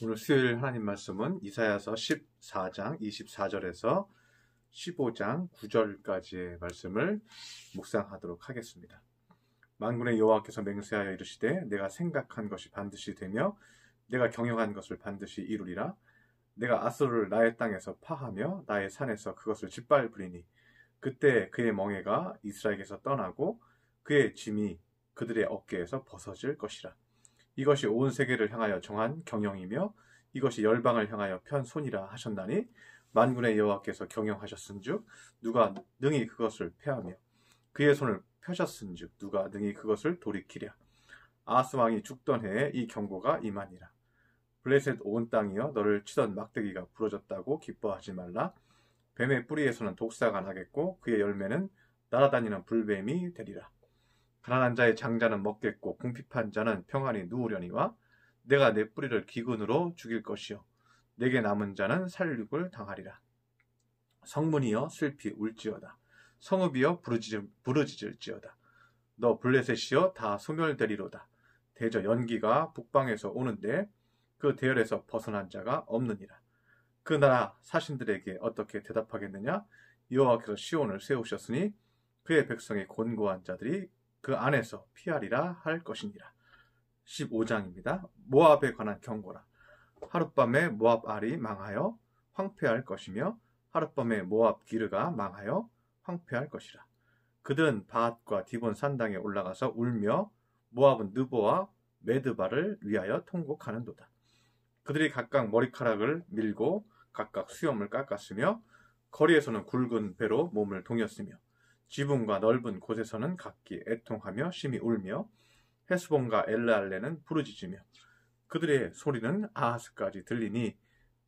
오늘 수요일 하나님 말씀은 이사야서 14장 24절에서 15장 9절까지의 말씀을 묵상하도록 하겠습니다. 만군의 여호와께서 맹세하여 이르시되 내가 생각한 것이 반드시 되며 내가 경영한 것을 반드시 이루리라. 내가 아수르를 나의 땅에서 파하며 나의 산에서 그것을 짓밟으리니 그때 그의 멍에가 이스라엘에게서 떠나고 그의 짐이 그들의 어깨에서 벗어질 것이라. 이것이 온 세계를 향하여 정한 경영이며 이것이 열방을 향하여 편 손이라 하셨나니 만군의 여호와께서 경영하셨은즉 누가 능히 그것을 패하며 그의 손을 펴셨은즉 누가 능히 그것을 돌이키랴. 아하스 왕이 죽던 해에 이 경고가 임하니라. 블레셋 온 땅이여 너를 치던 막대기가 부러졌다고 기뻐하지 말라. 뱀의 뿌리에서는 독사가 나겠고 그의 열매는 날아다니는 불뱀이 되리라. 가난한 자의 장자는 먹겠고 궁핍한 자는 평안히 누우려니와 내가 내 뿌리를 기근으로 죽일 것이요 내게 남은 자는 살육을 당하리라. 성문이여 슬피 울지어다. 성읍이여 부르짖을지어다. 너 블레셋이여 다 소멸되리로다. 대저 연기가 북방에서 오는데 그 대열에서 벗어난 자가 없느니라. 그 나라 사신들에게 어떻게 대답하겠느냐? 여호와께서 시온을 세우셨으니 그의 백성의 곤고한 자들이 그 안에서 피하리라 할 것이니라. 15장입니다. 모압에 관한 경고라. 하룻밤에 모압 알이 망하여 황폐할 것이며 하룻밤에 모압 기르가 망하여 황폐할 것이라. 그들은 바앗과 디본 산당에 올라가서 울며 모압은 느보와 메드바를 위하여 통곡하는도다. 그들이 각각 머리카락을 밀고 각각 수염을 깎았으며 거리에서는 굵은 배로 몸을 동였으며 지붕과 넓은 곳에서는 각기 애통하며 심히 울며 헤스본과 엘르알레는 부르짖으며 그들의 소리는 아하스까지 들리니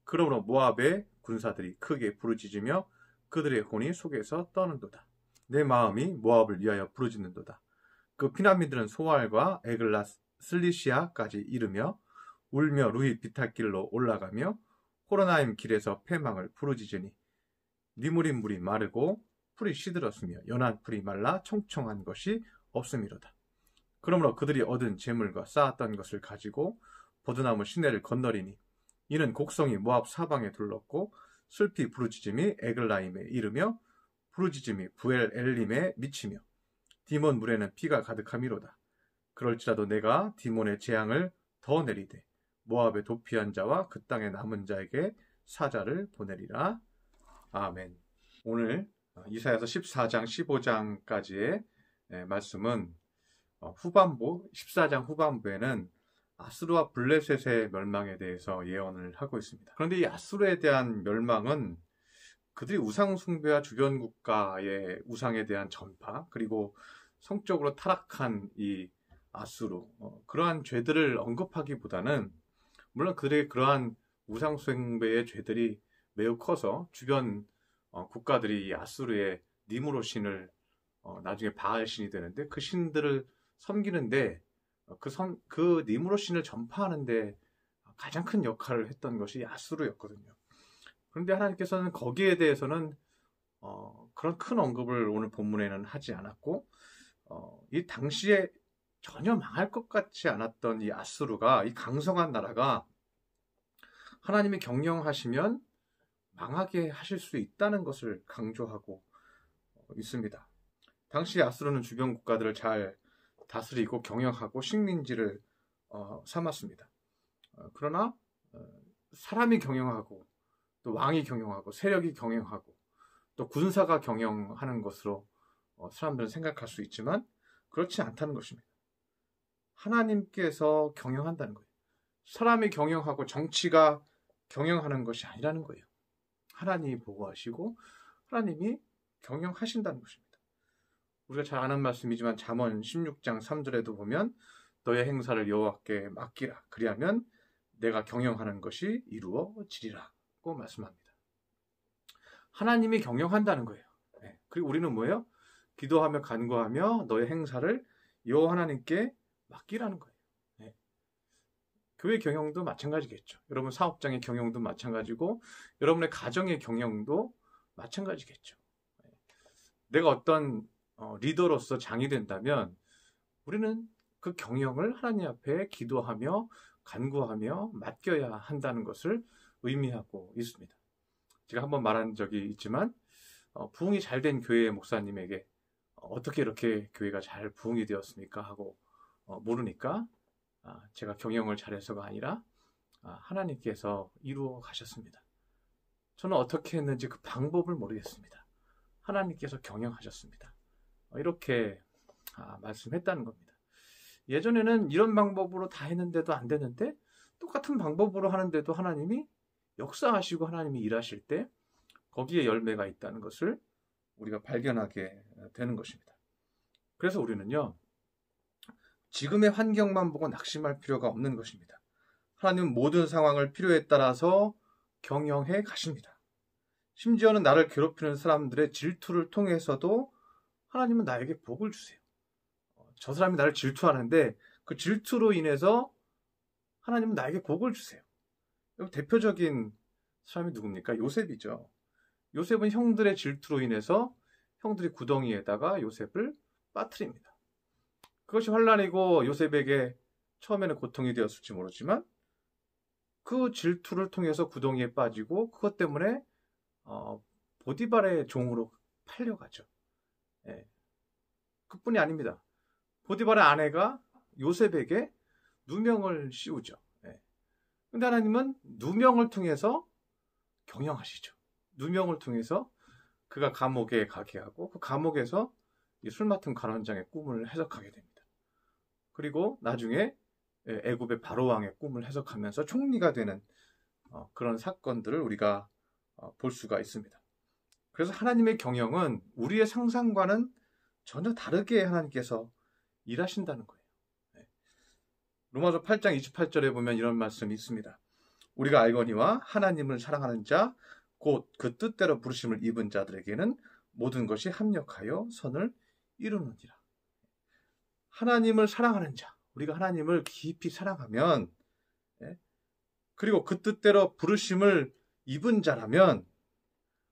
그러므로 모압의 군사들이 크게 부르짖으며 그들의 혼이 속에서 떠는도다. 내 마음이 모압을 위하여 부르짖는도다. 그 피난민들은 소알과 에글라 슬리시아까지 이르며 울며 루히 비탈길로 올라가며 호로나임 길에서 패망을 부르짖으니 니무린 물이 마르고 풀이 시들었으며 연한 풀이 말라 청청한 것이 없음이로다. 그러므로 그들이 얻은 재물과 쌓았던 것을 가지고 버드나무 시내를 건너리니 이는 곡성이 모압 사방에 둘렀고 슬피 부르짖음이 에글라임에 이르며 부르짖음이 부엘 엘림에 미치며 디몬 물에는 피가 가득함이로다. 그럴지라도 내가 디몬의 재앙을 더 내리되 모압의 도피한 자와 그 땅에 남은 자에게 사자를 보내리라. 아멘. 오늘 이사야서 14장 15장까지의 말씀은 후반부 14장 후반부에는 아수르와 블레셋의 멸망에 대해서 예언을 하고 있습니다. 그런데 이 아수르에 대한 멸망은 그들이 우상 숭배와 주변 국가의 우상에 대한 전파 그리고 성적으로 타락한 이 아수르 그러한 죄들을 언급하기보다는 물론 그들의 그러한 우상 숭배의 죄들이 매우 커서 주변 국가들이 이 아수르의 니무롯 신을 나중에 바알 신이 되는데 그 신들을 섬기는데 그 니무롯 신을 전파하는데 가장 큰 역할을 했던 것이 아수르였거든요. 그런데 하나님께서는 거기에 대해서는 그런 큰 언급을 오늘 본문에는 하지 않았고 이 당시에 전혀 망할 것 같지 않았던 이 아수르가 이 강성한 나라가 하나님이 경영하시면 망하게 하실 수 있다는 것을 강조하고 있습니다. 당시 아수르는 주변 국가들을 잘 다스리고 경영하고 식민지를 삼았습니다. 그러나 사람이 경영하고 또 왕이 경영하고 세력이 경영하고 또 군사가 경영하는 것으로 사람들은 생각할 수 있지만 그렇지 않다는 것입니다. 하나님께서 경영한다는 거예요. 사람이 경영하고 정치가 경영하는 것이 아니라는 거예요. 하나님이 보고하시고 하나님이 경영하신다는 것입니다. 우리가 잘 아는 말씀이지만 잠언 16장 3절에도 보면 너의 행사를 여호와께 맡기라. 그리하면 내가 경영하는 것이 이루어지리라고 말씀합니다. 하나님이 경영한다는 거예요. 그리고 우리는 뭐예요? 기도하며 간구하며 너의 행사를 여호와 하나님께 맡기라는 거예요. 교회 경영도 마찬가지겠죠. 여러분 사업장의 경영도 마찬가지고 여러분의 가정의 경영도 마찬가지겠죠. 내가 어떤 리더로서 장이 된다면 우리는 그 경영을 하나님 앞에 기도하며 간구하며 맡겨야 한다는 것을 의미하고 있습니다. 제가 한번 말한 적이 있지만 부흥이 잘 된 교회의 목사님에게 어떻게 이렇게 교회가 잘 부흥이 되었습니까? 하고 모르니까 제가 경영을 잘해서가 아니라 하나님께서 이루어 가셨습니다. 저는 어떻게 했는지 그 방법을 모르겠습니다. 하나님께서 경영하셨습니다. 이렇게 말씀했다는 겁니다. 예전에는 이런 방법으로 다 했는데도 안 되는데 똑같은 방법으로 하는데도 하나님이 역사하시고 하나님이 일하실 때 거기에 열매가 있다는 것을 우리가 발견하게 되는 것입니다. 그래서 우리는요, 지금의 환경만 보고 낙심할 필요가 없는 것입니다. 하나님은 모든 상황을 필요에 따라서 경영해 가십니다. 심지어는 나를 괴롭히는 사람들의 질투를 통해서도 하나님은 나에게 복을 주세요. 저 사람이 나를 질투하는데 그 질투로 인해서 하나님은 나에게 복을 주세요. 여기 대표적인 사람이 누굽니까? 요셉이죠. 요셉은 형들의 질투로 인해서 형들이 구덩이에다가 요셉을 빠뜨립니다. 그것이 환난이고 요셉에게 처음에는 고통이 되었을지 모르지만 그 질투를 통해서 구덩이에 빠지고 그것 때문에 보디발의 종으로 팔려가죠. 예. 그뿐이 아닙니다. 보디발의 아내가 요셉에게 누명을 씌우죠. 그런데 하나님은 누명을 통해서 경영하시죠. 누명을 통해서 그가 감옥에 가게 하고 그 감옥에서 술 맡은 관원장의 꿈을 해석하게 됩니다. 그리고 나중에 애굽의 바로왕의 꿈을 해석하면서 총리가 되는 그런 사건들을 우리가 볼 수가 있습니다. 그래서 하나님의 경영은 우리의 상상과는 전혀 다르게 하나님께서 일하신다는 거예요. 로마서 8장 28절에 보면 이런 말씀이 있습니다. 우리가 알거니와 하나님을 사랑하는 자, 곧 그 뜻대로 부르심을 입은 자들에게는 모든 것이 합력하여 선을 이루느니라. 하나님을 사랑하는 자, 우리가 하나님을 깊이 사랑하면, 그리고 그 뜻대로 부르심을 입은 자라면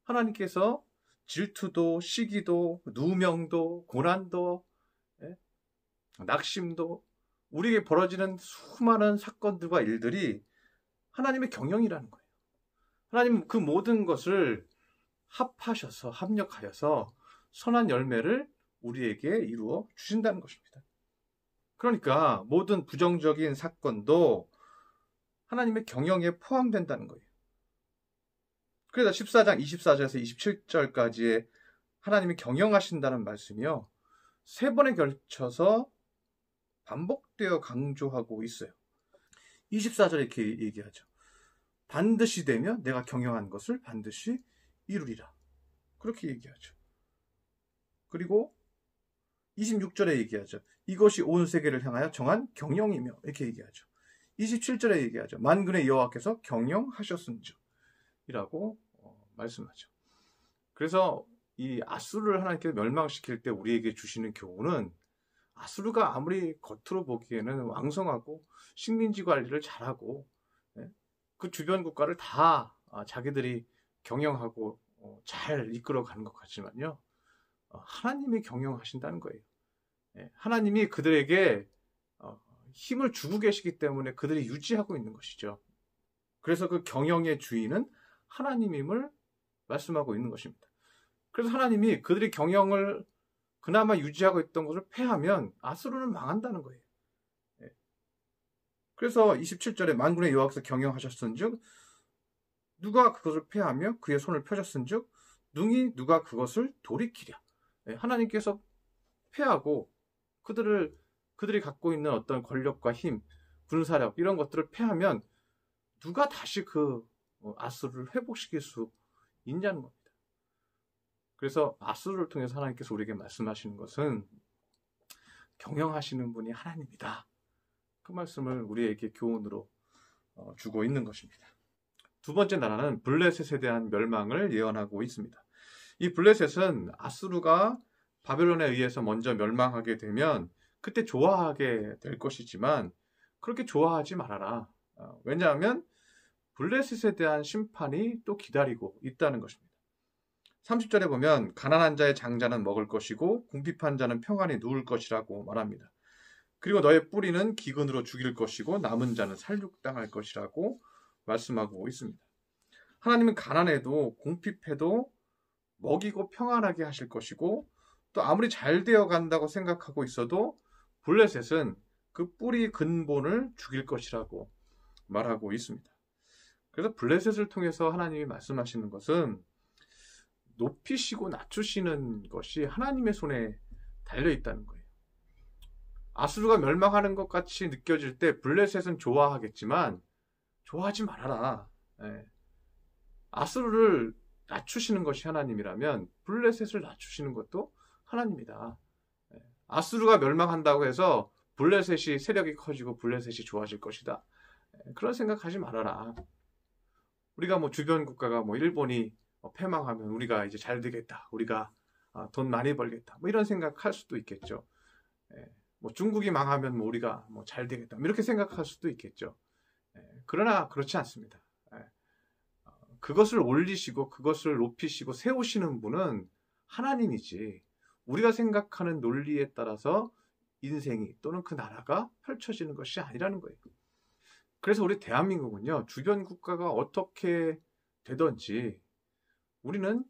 하나님께서 질투도, 시기도, 누명도, 고난도, 낙심도, 우리에게 벌어지는 수많은 사건들과 일들이 하나님의 경영이라는 거예요. 하나님 그 모든 것을 합하셔서 합력하여서 선한 열매를 우리에게 이루어 주신다는 것입니다. 그러니까 모든 부정적인 사건도 하나님의 경영에 포함된다는 거예요. 그래서 14장 24절에서 27절까지의 하나님이 경영하신다는 말씀이요, 3번에 걸쳐서 반복되어 강조하고 있어요. 24절에 이렇게 얘기하죠. 반드시 되면 내가 경영한 것을 반드시 이루리라. 그렇게 얘기하죠. 그리고 26절에 얘기하죠. 이것이 온 세계를 향하여 정한 경영이며, 이렇게 얘기하죠. 27절에 얘기하죠. 만군의 여호와께서 경영하셨은즉 이라고 말씀하죠. 그래서 이 아수르를 하나님께서 멸망시킬 때 우리에게 주시는 교훈은, 아수르가 아무리 겉으로 보기에는 왕성하고 식민지 관리를 잘하고 그 주변 국가를 다 자기들이 경영하고 잘 이끌어가는 것 같지만요, 하나님이 경영하신다는 거예요. 하나님이 그들에게 힘을 주고 계시기 때문에 그들이 유지하고 있는 것이죠. 그래서 그 경영의 주인은 하나님임을 말씀하고 있는 것입니다. 그래서 하나님이 그들이 경영을 그나마 유지하고 있던 것을 폐하면 아수르는 망한다는 거예요. 그래서 27절에 만군의 여호와께서 경영하셨은즉 누가 그것을 폐하며 그의 손을 펴셨은즉 능히 누가 그것을 돌이키랴. 하나님께서 폐하고 그들이 갖고 있는 어떤 권력과 힘, 군사력 이런 것들을 폐하면 누가 다시 그 아수르를 회복시킬 수 있냐는 겁니다. 그래서 아수르를 통해서 하나님께서 우리에게 말씀하시는 것은 경영하시는 분이 하나님이다. 그 말씀을 우리에게 교훈으로 주고 있는 것입니다. 두 번째 나라는 블레셋에 대한 멸망을 예언하고 있습니다. 이 블레셋은 아수르가 바벨론에 의해서 먼저 멸망하게 되면 그때 좋아하게 될 것이지만 그렇게 좋아하지 말아라. 왜냐하면 블레셋에 대한 심판이 또 기다리고 있다는 것입니다. 30절에 보면 가난한 자의 장자는 먹을 것이고 궁핍한 자는 평안히 누울 것이라고 말합니다. 그리고 너의 뿌리는 기근으로 죽일 것이고 남은 자는 살육당할 것이라고 말씀하고 있습니다. 하나님은 가난해도 궁핍해도 먹이고 평안하게 하실 것이고 또 아무리 잘 되어 간다고 생각하고 있어도 블레셋은 그 뿌리 근본을 죽일 것이라고 말하고 있습니다. 그래서 블레셋을 통해서 하나님이 말씀하시는 것은 높이시고 낮추시는 것이 하나님의 손에 달려 있다는 거예요. 아수르가 멸망하는 것 같이 느껴질 때 블레셋은 좋아하겠지만 좋아하지 말아라. 예. 아수르를 낮추시는 것이 하나님이라면 블레셋을 낮추시는 것도 하나님이다. 예. 아수르가 멸망한다고 해서 블레셋이 세력이 커지고 블레셋이 좋아질 것이다. 예. 그런 생각하지 말아라. 우리가 뭐 주변 국가가 뭐 일본이 패망하면 우리가 이제 잘 되겠다. 우리가 돈 많이 벌겠다. 뭐 이런 생각할 수도 있겠죠. 예. 뭐 중국이 망하면 뭐 우리가 뭐 잘 되겠다. 이렇게 생각할 수도 있겠죠. 예. 그러나 그렇지 않습니다. 예. 그것을 올리시고 그것을 높이시고 세우시는 분은 하나님이지 우리가 생각하는 논리에 따라서 인생이 또는 그 나라가 펼쳐지는 것이 아니라는 거예요. 그래서 우리 대한민국은요. 주변 국가가 어떻게 되든지 우리는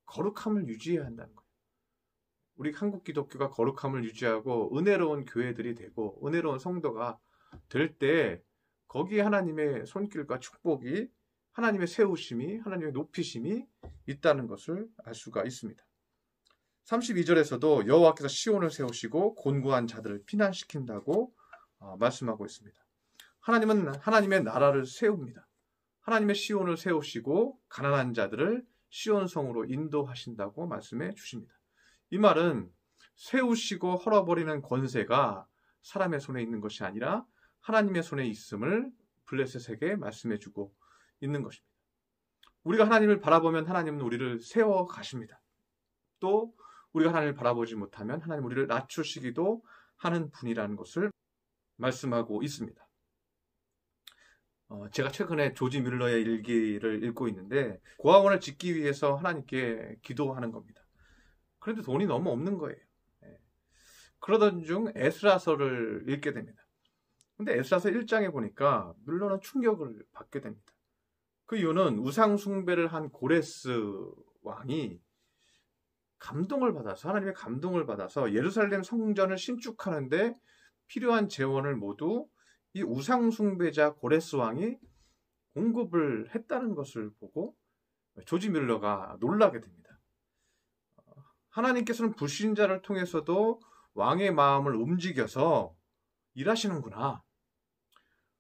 거룩함을 유지해야 한다는 거예요. 우리 한국 기독교가 거룩함을 유지하고 은혜로운 교회들이 되고 은혜로운 성도가 될 때 거기에 하나님의 손길과 축복이 하나님의 세우심이 하나님의 높이심이 있다는 것을 알 수가 있습니다. 32절에서도 여호와께서 시온을 세우시고 곤고한 자들을 피난시킨다고 말씀하고 있습니다. 하나님은 하나님의 나라를 세웁니다. 하나님의 시온을 세우시고 가난한 자들을 시온성으로 인도하신다고 말씀해 주십니다. 이 말은 세우시고 헐어버리는 권세가 사람의 손에 있는 것이 아니라 하나님의 손에 있음을 블레셋에게 말씀해 주고 있는 것입니다. 우리가 하나님을 바라보면 하나님은 우리를 세워 가십니다. 또 우리가 하나님을 바라보지 못하면 하나님 우리를 낮추시기도 하는 분이라는 것을 말씀하고 있습니다. 제가 최근에 조지 뮬러의 일기를 읽고 있는데 고아원을 짓기 위해서 하나님께 기도하는 겁니다. 그런데 돈이 너무 없는 거예요. 그러던 중 에스라서를 읽게 됩니다. 근데 에스라서 1장에 보니까 뮬러는 충격을 받게 됩니다. 그 이유는 우상 숭배를 한 고레스 왕이 감동을 받아서 하나님의 감동을 받아서 예루살렘 성전을 신축하는데 필요한 재원을 모두 이 우상 숭배자 고레스 왕이 공급을 했다는 것을 보고 조지 뮬러가 놀라게 됩니다. 하나님께서는 불신자를 통해서도 왕의 마음을 움직여서 일하시는구나.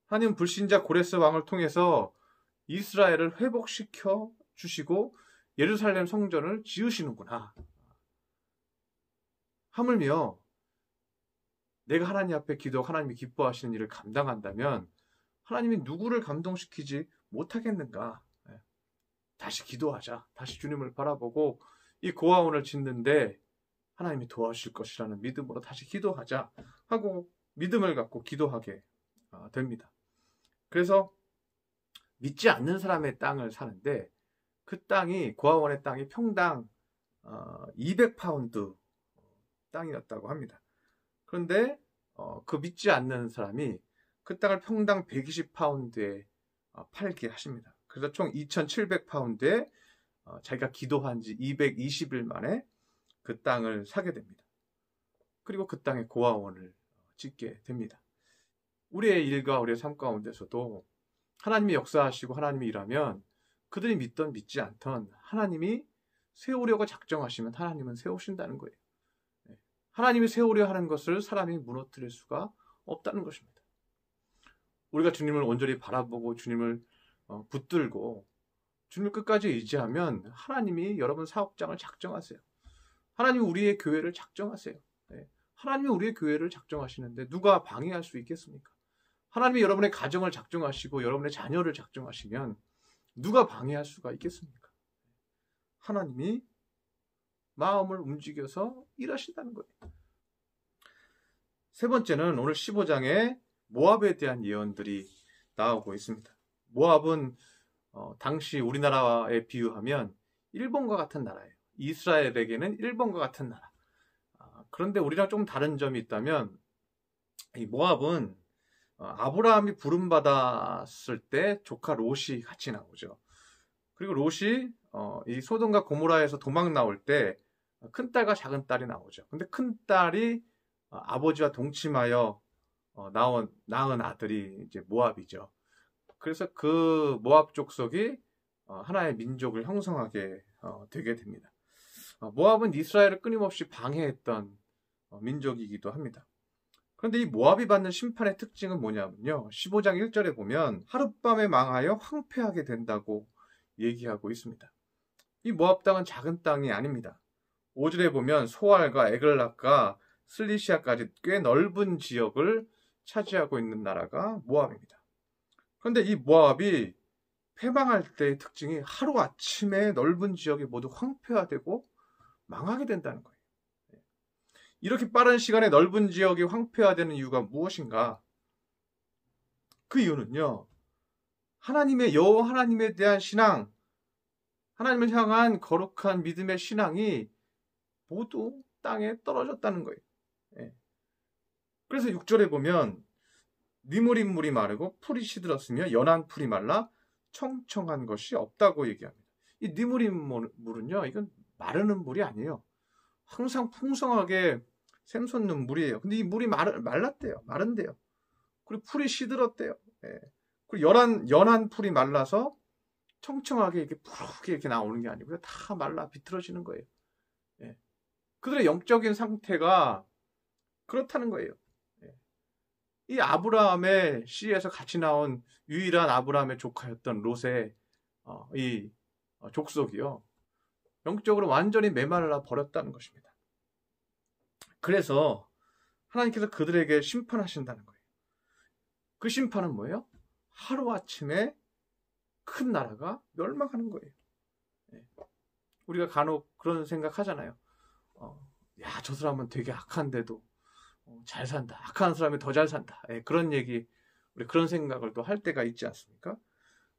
하나님은 불신자 고레스 왕을 통해서 이스라엘을 회복시켜 주시고 예루살렘 성전을 지으시는구나. 하물며 내가 하나님 앞에 기도하고 하나님이 기뻐하시는 일을 감당한다면 하나님이 누구를 감동시키지 못하겠는가? 다시 기도하자. 다시 주님을 바라보고 이 고아원을 짓는데 하나님이 도와주실 것이라는 믿음으로 다시 기도하자 하고 믿음을 갖고 기도하게 됩니다. 그래서 믿지 않는 사람의 땅을 사는데 그 땅이 고아원의 땅이 평당 200파운드 땅이었다고 합니다. 그런데 그 믿지 않는 사람이 그 땅을 평당 120파운드에 팔게 하십니다. 그래서 총 2,700파운드에 자기가 기도한 지 220일 만에 그 땅을 사게 됩니다. 그리고 그 땅에 고아원을 짓게 됩니다. 우리의 일과 우리의 삶 가운데서도 하나님이 역사하시고 하나님이 일하면 그들이 믿던 믿지 않던 하나님이 세우려고 작정하시면 하나님은 세우신다는 거예요. 하나님이 세우려 하는 것을 사람이 무너뜨릴 수가 없다는 것입니다. 우리가 주님을 온전히 바라보고 주님을 붙들고 주님을 끝까지 의지하면 하나님이 여러분 사업장을 작정하세요. 하나님이 우리의 교회를 작정하세요. 하나님이 우리의 교회를 작정하시는데 누가 방해할 수 있겠습니까? 하나님이 여러분의 가정을 작정하시고 여러분의 자녀를 작정하시면 누가 방해할 수가 있겠습니까? 하나님이 마음을 움직여서 일하신다는 거예요. 세 번째는 오늘 15장에 모압에 대한 예언들이 나오고 있습니다. 모압은 당시 우리나라에 비유하면 일본과 같은 나라예요. 이스라엘에게는 일본과 같은 나라. 그런데 우리랑 좀 다른 점이 있다면 이 모압은 아브라함이 부름받았을 때 조카 롯이 같이 나오죠. 그리고 롯이 이 소돔과 고모라에서 도망 나올 때 큰딸과 작은딸이 나오죠. 근데 큰딸이 아버지와 동침하여 낳은 아들이 이제 모압이죠. 그래서 그 모압 족속이 하나의 민족을 형성하게 되게 됩니다. 모압은 이스라엘을 끊임없이 방해했던 민족이기도 합니다. 그런데 이 모압이 받는 심판의 특징은 뭐냐면요. 15장 1절에 보면 하룻밤에 망하여 황폐하게 된다고 얘기하고 있습니다. 이 모압 땅은 작은 땅이 아닙니다. 5절에 보면 소알과 에글락과 슬리시아까지 꽤 넓은 지역을 차지하고 있는 나라가 모압입니다. 그런데 이 모압이 패망할 때의 특징이 하루아침에 넓은 지역이 모두 황폐화되고 망하게 된다는 거예요. 이렇게 빠른 시간에 넓은 지역이 황폐화되는 이유가 무엇인가? 그 이유는요. 여호와 하나님에 대한 신앙, 하나님을 향한 거룩한 믿음의 신앙이 모두 땅에 떨어졌다는 거예요. 그래서 6절에 보면 니무린 물이 마르고 풀이 시들었으며 연한 풀이 말라 청청한 것이 없다고 얘기합니다. 이 니무린 물은요, 이건 마르는 물이 아니에요. 항상 풍성하게 샘솟는 물이에요. 근데 이 물이 말랐대요. 마른대요. 그리고 풀이 시들었대요. 그리고 연한 풀이 말라서 청청하게 이렇게 푸르게 이렇게 나오는 게 아니고요. 다 말라 비틀어지는 거예요. 그들의 영적인 상태가 그렇다는 거예요. 이 아브라함의 씨에서 같이 나온 유일한 아브라함의 조카였던 롯의 이 족속이요. 영적으로 완전히 메말라 버렸다는 것입니다. 그래서 하나님께서 그들에게 심판하신다는 거예요. 그 심판은 뭐예요? 하루아침에 큰 나라가 멸망하는 거예요. 우리가 간혹 그런 생각 하잖아요. 야, 저 사람은 되게 악한데도 잘 산다. 악한 사람이 더 잘 산다. 그런 얘기, 우리 그런 생각을 또 할 때가 있지 않습니까?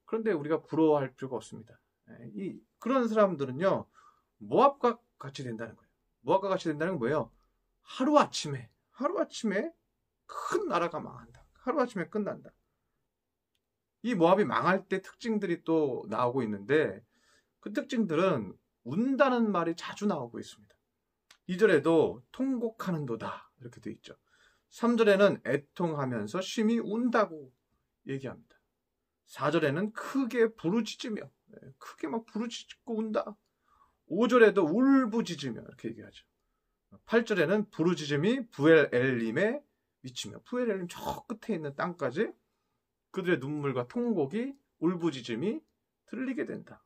그런데 우리가 부러워할 필요가 없습니다. 그런 사람들은요, 모압과 같이 된다는 거예요. 모압과 같이 된다는 건 뭐예요? 하루아침에 큰 나라가 망한다. 하루아침에 끝난다. 이 모압이 망할 때 특징들이 또 나오고 있는데 그 특징들은 운다는 말이 자주 나오고 있습니다. 2절에도 통곡하는도다 이렇게 되어 있죠. 3절에는 애통하면서 심히 운다고 얘기합니다. 4절에는 크게 부르짖으며 크게 막 부르짖고 운다. 5절에도 울부짖으며 이렇게 얘기하죠. 8절에는 부르짖음이 부엘엘림에 미치며 부엘엘림 저 끝에 있는 땅까지 그들의 눈물과 통곡이 울부짖음이 들리게 된다.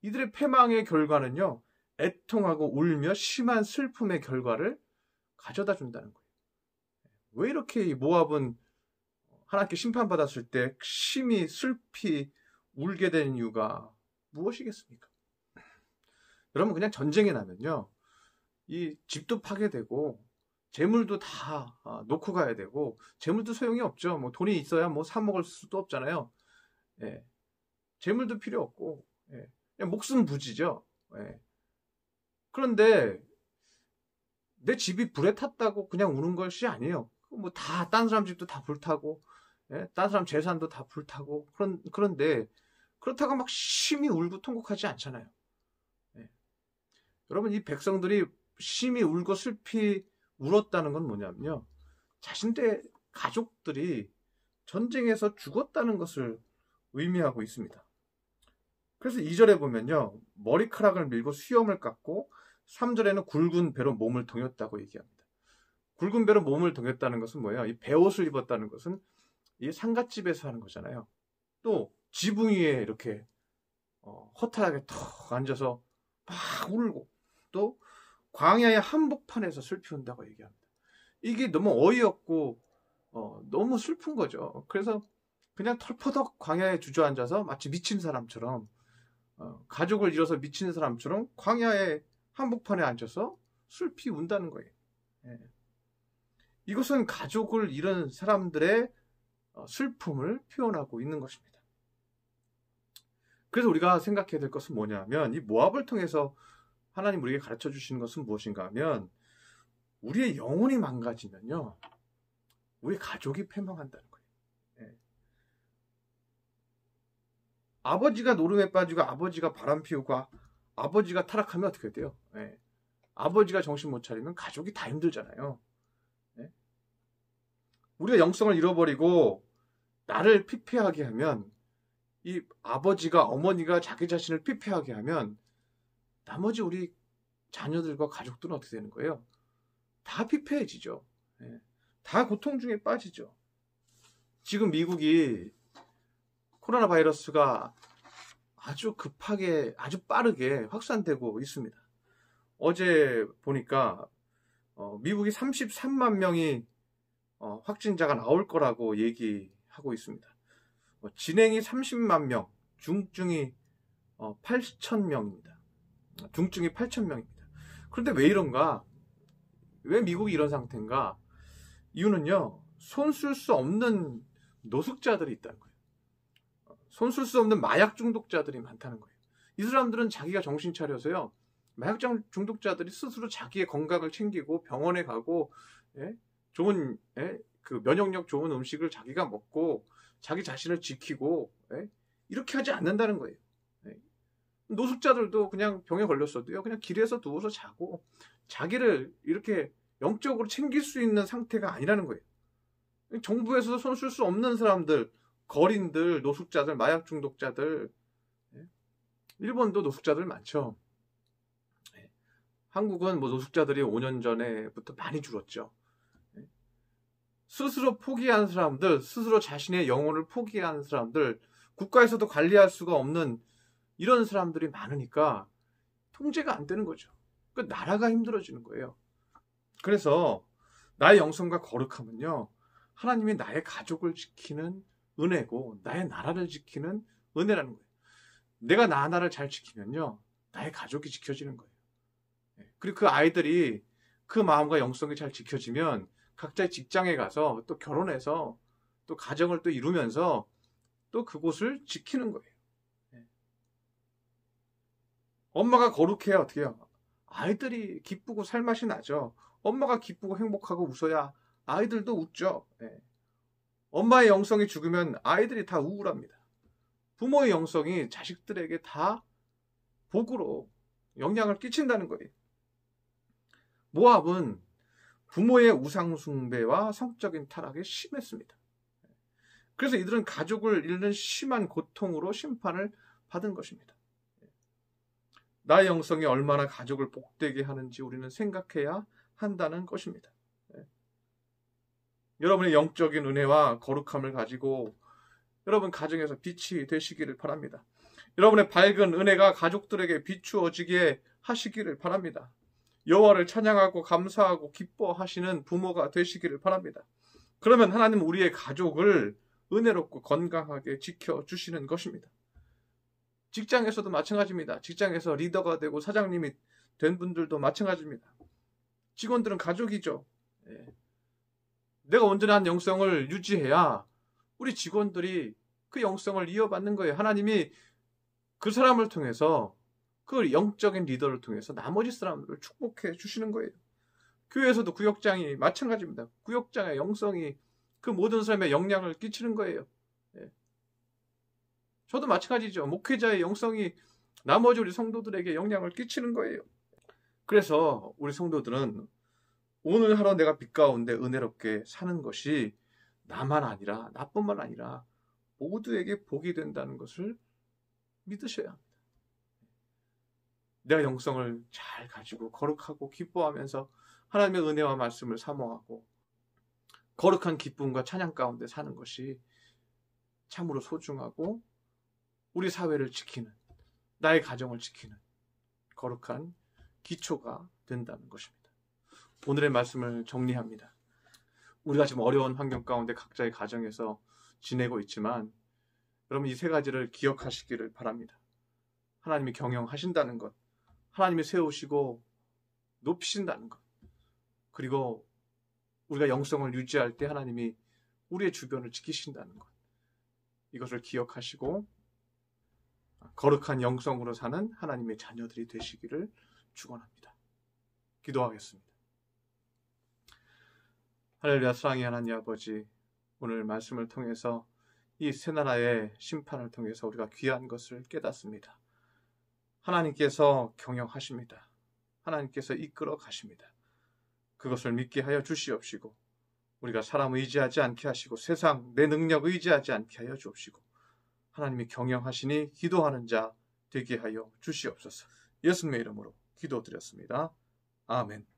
이들의 패망의 결과는요. 애통하고 울며 심한 슬픔의 결과를 가져다 준다는 거예요. 왜 이렇게 이 모압은 하나님께 심판받았을 때 심히 슬피 울게 되는 이유가 무엇이겠습니까? 여러분 그냥 전쟁이 나면요. 이 집도 파괴되고 재물도 다 놓고 가야 되고 재물도 소용이 없죠. 뭐 돈이 있어야 뭐 사 먹을 수도 없잖아요. 재물도 필요 없고 그냥 목숨 부지죠. 그런데 내 집이 불에 탔다고 그냥 우는 것이 아니에요. 뭐 다 딴 사람 집도 다 불타고 딴 사람 재산도 다 불타고 그런데 그렇다고 막 심히 울고 통곡하지 않잖아요. 여러분 이 백성들이 심히 울고 슬피 울었다는 건 뭐냐면요. 자신들의 가족들이 전쟁에서 죽었다는 것을 의미하고 있습니다. 그래서 2절에 보면요. 머리카락을 밀고 수염을 깎고 3절에는 굵은 배로 몸을 동였다고 얘기합니다. 굵은 배로 몸을 동였다는 것은 뭐예요? 이 배옷을 입었다는 것은 이 상갓집에서 하는 거잖아요. 또 지붕 위에 이렇게 허탈하게 턱 앉아서 막 울고 또 광야의 한복판에서 슬피 운다고 얘기합니다. 이게 너무 어이없고 너무 슬픈 거죠. 그래서 그냥 털퍼덕 광야에 주저앉아서 마치 미친 사람처럼 가족을 잃어서 미친 사람처럼 광야의 한복판에 앉아서 슬피 운다는 거예요. 이것은 가족을 잃은 사람들의 슬픔을 표현하고 있는 것입니다. 그래서 우리가 생각해야 될 것은 뭐냐면 이 모압을 통해서 하나님 우리에게 가르쳐 주시는 것은 무엇인가 하면 우리의 영혼이 망가지면요. 우리 가족이 패망한다는 거예요. 예. 아버지가 노름에 빠지고 아버지가 바람 피우고 아버지가 타락하면 어떻게 돼요? 예. 아버지가 정신 못 차리면 가족이 다 힘들잖아요. 예. 우리가 영성을 잃어버리고 나를 피폐하게 하면, 이 아버지가, 어머니가 자기 자신을 피폐하게 하면 나머지 우리 자녀들과 가족들은 어떻게 되는 거예요? 다 피폐해지죠. 예. 다 고통 중에 빠지죠. 지금 미국이 코로나 바이러스가 아주 급하게, 아주 빠르게 확산되고 있습니다. 어제 보니까 미국이 33만 명이 확진자가 나올 거라고 얘기하고 있습니다. 진행이 30만 명, 중증이 8,000명입니다. 중증이 8,000명입니다. 그런데 왜 이런가? 왜 미국이 이런 상태인가? 이유는요, 손 쓸 수 없는 노숙자들이 있다는 거예요. 손 쓸 수 없는 마약 중독자들이 많다는 거예요. 이 사람들은 자기가 정신 차려서요, 마약 중독자들이 스스로 자기의 건강을 챙기고 병원에 가고, 예? 좋은, 예? 그 면역력 좋은 음식을 자기가 먹고 자기 자신을 지키고, 예? 이렇게 하지 않는다는 거예요. 예? 노숙자들도 그냥 병에 걸렸어도요, 그냥 길에서 누워서 자고 자기를 이렇게 영적으로 챙길 수 있는 상태가 아니라는 거예요. 정부에서도 손 쓸 수 없는 사람들, 거린들, 노숙자들, 마약 중독자들, 예? 일본도 노숙자들 많죠. 예? 한국은 뭐 노숙자들이 5년 전에부터 많이 줄었죠. 예? 스스로 포기한 사람들, 스스로 자신의 영혼을 포기한 사람들, 국가에서도 관리할 수가 없는 이런 사람들이 많으니까 통제가 안 되는 거죠. 그 나라가 힘들어지는 거예요. 그래서 나의 영성과 거룩함은요, 하나님이 나의 가족을 지키는 은혜고 나의 나라를 지키는 은혜라는 거예요. 내가 나 하나를 잘 지키면요, 나의 가족이 지켜지는 거예요. 그리고 그 아이들이 그 마음과 영성이 잘 지켜지면 각자의 직장에 가서 또 결혼해서 또 가정을 또 이루면서 또 그곳을 지키는 거예요. 엄마가 거룩해야 어떻게 해요? 아이들이 기쁘고 살맛이 나죠. 엄마가 기쁘고 행복하고 웃어야 아이들도 웃죠. 엄마의 영성이 죽으면 아이들이 다 우울합니다. 부모의 영성이 자식들에게 다 복으로 영향을 끼친다는 거예요. 모압은 부모의 우상숭배와 성적인 타락에 심했습니다. 그래서 이들은 가족을 잃는 심한 고통으로 심판을 받은 것입니다. 나의 영성이 얼마나 가족을 복되게 하는지 우리는 생각해야 한다는 것입니다. 여러분의 영적인 은혜와 거룩함을 가지고 여러분 가정에서 빛이 되시기를 바랍니다. 여러분의 밝은 은혜가 가족들에게 비추어지게 하시기를 바랍니다. 여호와를 찬양하고 감사하고 기뻐하시는 부모가 되시기를 바랍니다. 그러면 하나님은 우리의 가족을 은혜롭고 건강하게 지켜주시는 것입니다. 직장에서도 마찬가지입니다. 직장에서 리더가 되고 사장님이 된 분들도 마찬가지입니다. 직원들은 가족이죠. 내가 온전한 영성을 유지해야 우리 직원들이 그 영성을 이어받는 거예요. 하나님이 그 사람을 통해서, 그 영적인 리더를 통해서 나머지 사람들을 축복해 주시는 거예요. 교회에서도 구역장이 마찬가지입니다. 구역장의 영성이 그 모든 사람의 영향을 끼치는 거예요. 저도 마찬가지죠. 목회자의 영성이 나머지 우리 성도들에게 영향을 끼치는 거예요. 그래서 우리 성도들은 오늘 하루 내가 빛 가운데 은혜롭게 사는 것이 나만 아니라, 나뿐만 아니라 모두에게 복이 된다는 것을 믿으셔야 합니다. 내가 영성을 잘 가지고 거룩하고 기뻐하면서 하나님의 은혜와 말씀을 사모하고 거룩한 기쁨과 찬양 가운데 사는 것이 참으로 소중하고 우리 사회를 지키는, 나의 가정을 지키는 거룩한 기초가 된다는 것입니다. 오늘의 말씀을 정리합니다. 우리가 지금 어려운 환경 가운데 각자의 가정에서 지내고 있지만 여러분 이 세 가지를 기억하시기를 바랍니다. 하나님이 경영하신다는 것, 하나님이 세우시고 높이신다는 것, 그리고 우리가 영성을 유지할 때 하나님이 우리의 주변을 지키신다는 것, 이것을 기억하시고 거룩한 영성으로 사는 하나님의 자녀들이 되시기를 축원합니다. 기도하겠습니다. 할렐루야. 사랑의 하나님 아버지, 오늘 말씀을 통해서 이 새 나라의 심판을 통해서 우리가 귀한 것을 깨닫습니다. 하나님께서 경영하십니다. 하나님께서 이끌어 가십니다. 그것을 믿게 하여 주시옵시고, 우리가 사람 의지하지 않게 하시고 세상 내 능력 의지하지 않게 하여 주옵시고, 하나님이 경영하시니 기도하는 자 되게 하여 주시옵소서. 예수님의 이름으로 기도드렸습니다. 아멘.